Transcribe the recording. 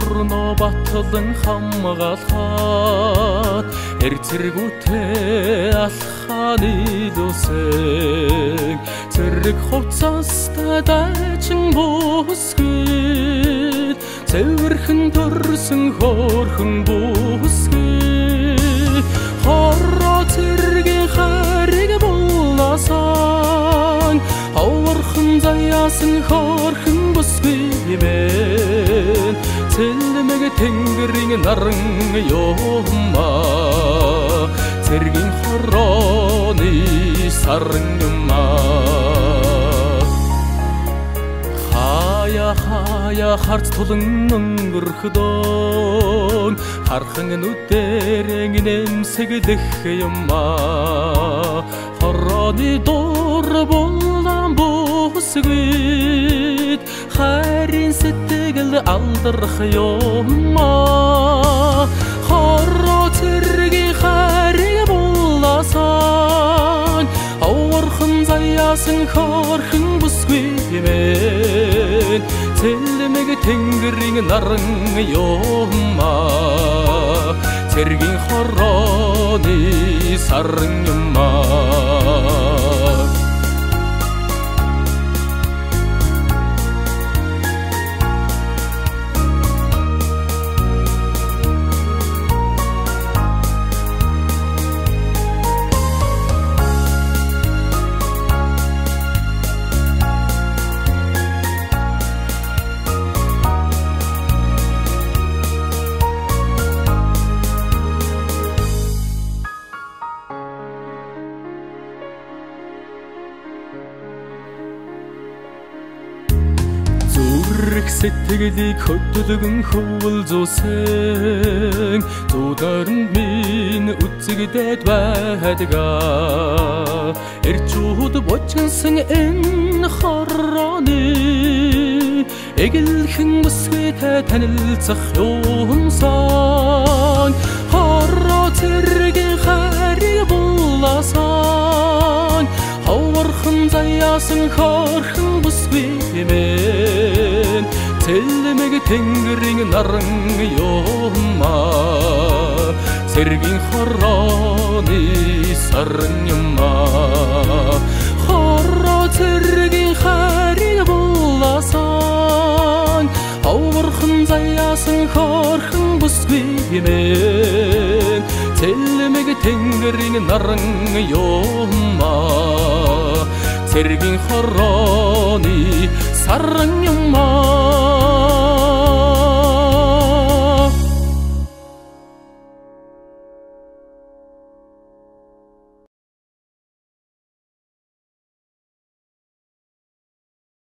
орно батлан хамгаалахад эрцэргүүтэй алхааны дусэг зэрэг хувцастай дайчин бүсгэд цэвэрхэн төрсөн хөөрхөн бүсгэд хороо цэргийн хариг булаасан ховорхон заяасан хөөрхөн бүсгиймэн цэлмэг тэнгэрийн наран ёмаа цэргийн хорооны саран юмаа хаяа харц тулан өнгөрөхдөөн хархан нүдэрэн нэмсэглэх юмаа хорооны дур булан бүсгэд хайрын сэтгэл алдарх юмаа хороо цэргийн хайрыг булаасан ховорхон заяасан хөөрхөн бүсгүймэн цэлмэг тэнгэрийн наран юмаа цэргийн хорооны саран юмаа сэтгэлийг хөдөлгөн хөвөл зусэн зүдарнд минь үзэгдээд байдгаа эрчүүд бочинсан энэ хорооны эгэлхэн бүсгүйтэй танилцах юмсан хороо цэргийн хайрыг булаасан ховорхон заяасан хөөрхөн бүсгүймэн цэлмэг тэнгэрийн наран юмаа цэргийн хорооны саран юмаа хороо цэргийн хайрыг булаасан ховорхон заяасан хөөрхөн бүсгүймэн цэлмэг тэнгэрийн наран юмаа цэргийн хорооны саран юмаа